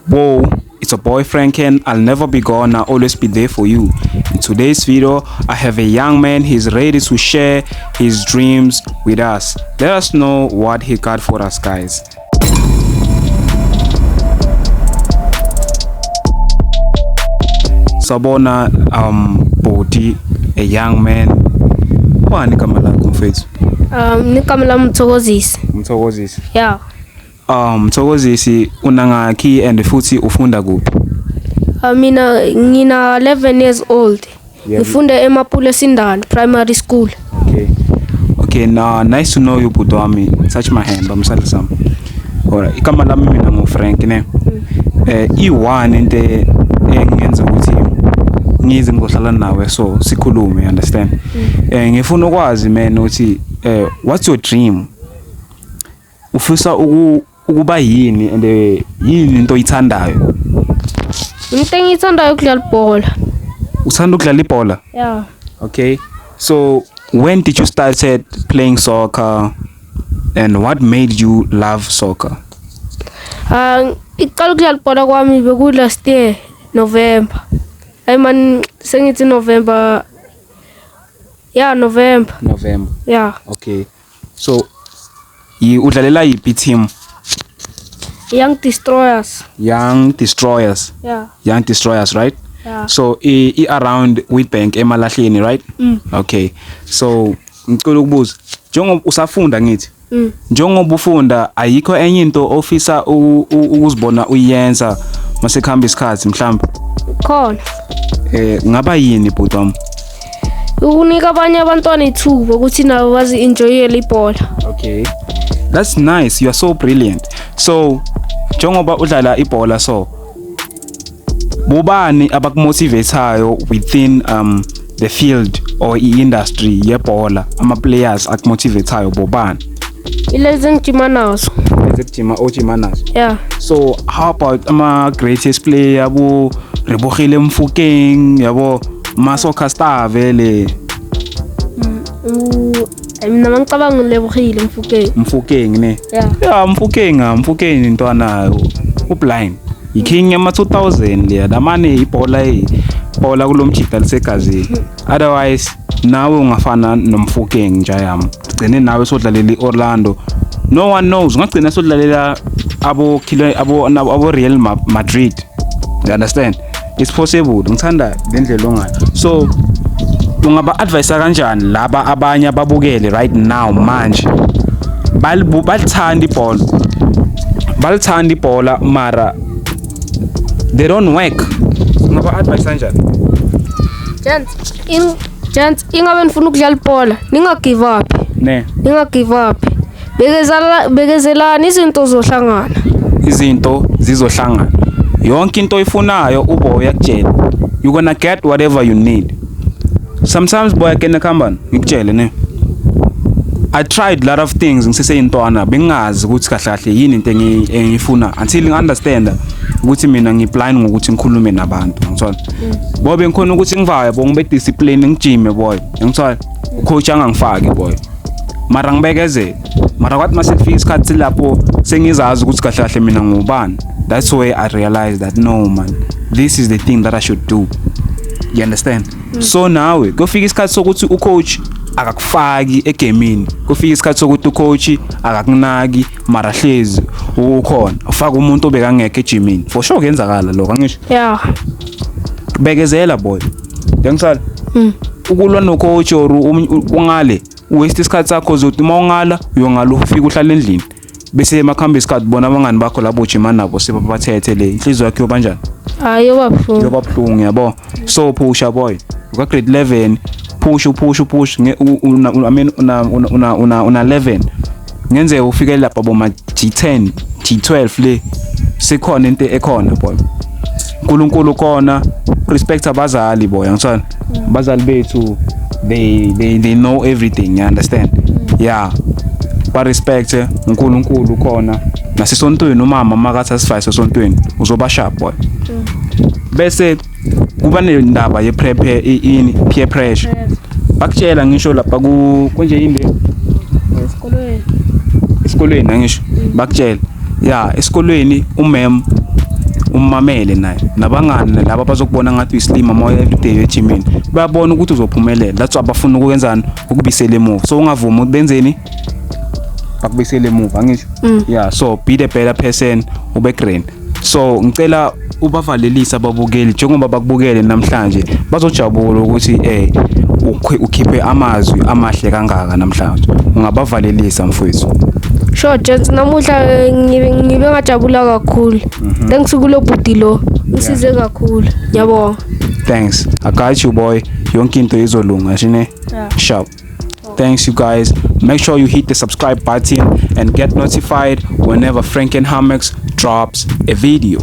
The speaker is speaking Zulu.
Whoa, it's a boy Franken. I'll never be gone. I'll always be there for you. In today's video, I have a young man. He's ready to share his dreams with us. Let us know what he got for us, guys. Sabona Boti, a young man. Wani kama lakho mfethu? Nigama lami Mthokozisi. Mthokozisi. Yeah. Mthokozisi unangakhi and futhi ufunda kuphi? Mina ngina 11 years old. Ngifunda eMapule Sindane Primary School. Okay, now nice to know you Budwami. Touch my hand, bamsala sam. Alright, igama lami mina nguFrank ne. I1 into engenza ukuthi ngize ngizohlala nawe so sikhulume, you understand? Ngifuna ukwazi man uthi what's your dream? Ufisa ukuba yini and yini into oyithandayo? Into engiyithandayo ukudlala ibhola. Uthanda ukudlala ibhola? Yeah. Okay. So when did you started playing soccer and what made you love soccer? Iqala ukudlala ibhola kwami beku last year November. Man sengithi November. Yeah, November. Yeah. Okay. So udlalela yipi team? Young Destroyers. Young Destroyers. Yeah. Young Destroyers, right? Yeah. So around Witbank eMalahleni, right? Okay. So ngicela ukubuza, njengoba usafunda ngithi, njengoba ufunda ayikho enye into ofisa ukuzibona uyenza masekhamba isikhathi mhlawumbe? Khona. Ngaba yini bhuti wami? Unika abanye abantwana ithuba ukuthi nabo bazi enjoyele ibhola. Okay. That's nice. You are so brilliant. So njengoba udlala ibhola so bobani abakumotivateayo within the field or industry yebhola, ama players akumotivateayo bobani? Ilezi ngijima nazo. Ojima nazo. Yeah. So how about ama greatest player yabo Rebogile Mfokeng, yabo Masoka Star vele? Mina ngicabanga Rebogile Mfokeng ne? Yeah, Mfokeng intwana ublind. Iking yama 2000 le damane ibhola kulomjida lisegazi. Otherwise nawe ungafana noMfokeng njayami. Gcine nawe sodlalela iOrlando. No one knows. Ungagcina sodlalela abo Real Madrid. You understand? It's possible. Ngithanda lendlela ongayo. So ungaba advise kanjani laba abanye ababukele right now manje? Balithanda ibhola mara they don't work. Ungaba advise kanjani? Gents, ingabe nifuna ukudlala ibhola, ninga give up. Ninga give up. Bekezelani izinto zohlangana. Izinto zizohlangana. Yonke into oyifunayo ubo uyakutshela. You gonna get whatever you need. Sometimes boy akena kambani ngikutshele ne. I tried a lot of things ngisese intwana bengazi ukuthi kahle kahle yini into engiyifuna until ngiunderstand ukuthi mina ngiblind ngokuthi ngikhulume nabantu ngithola. Bobe ngikhona ukuthi ngivaye ngibe discipline ngijime boy. Ngithola coach angangifaki boy. Mara ngibekezela. Mara kwathi masekufika isikhathi lapho sengizazi ukuthi kahle kahle mina ngubani. That's why I realized that no man, this is the thing that I should do. You understand? So now kufika isikhathi sokuthi ucoach akakufaki egamini. Kufika isikhathi sokuthi ucoach akakunaki mara hlezi ukhona. Ufaka umuntu obekangeke ejimini. For sure kuyenzakala lokho angisho. Yeah. Bekezela boy. Yangisala. Ukulwa no coach or ungale waste isikhathi sakho uzothi mawungala uyongala ufika uhlala endlini. Bese emakhamba isikhathi bona abangani bakho labo jima nabo sebabathethe le inhliziyo yakhe yobanjani? Yoba buhlungu yabo. So pusha boy. Uka grade 11 push una 11 ngenze ufike lapha boma G10 G12 le sekhona into ekhona boy. uNkulunkulu khona, respect abazali boy, ngitsho abazali bethu they know everything, you understand? Yeah, ba respect uNkulunkulu khona nasesontweni umama makathi asifise esontweni uzoba sharp boy. Bese kuba nendaba ye peer pressure. Bakutshela ngisho lapha konje yinde esikolweni ngisho bakutshela yeah esikolweni ummamele naye nabangani laba bazokubona ngathi uyislima moya everyday ejimini bayabona ukuthi uzophumelela that's why abafuna ukwenzani ukubisela emuva so ungavumi ubenzeni bakubisela emuva ngisho yeah so be the better person ube grand so ngicela ubavalelisa ababukeli njengoba bakubukele namhlanje bazojabula ukuthi ukhiphe amazwi amahle kangaka namhlanje ungabavalelisa mfowethu. Sure gents, namuhla ngibe ngajabula kakhulu ngisukulo bhuti lo ngisize kakhulu ngiyabonga. Thanks, I got you boy, yonke into izolunga shine sharp. Thanks you guys, make sure you hit the subscribe button and get notified whenever Franken Hamex drops a video.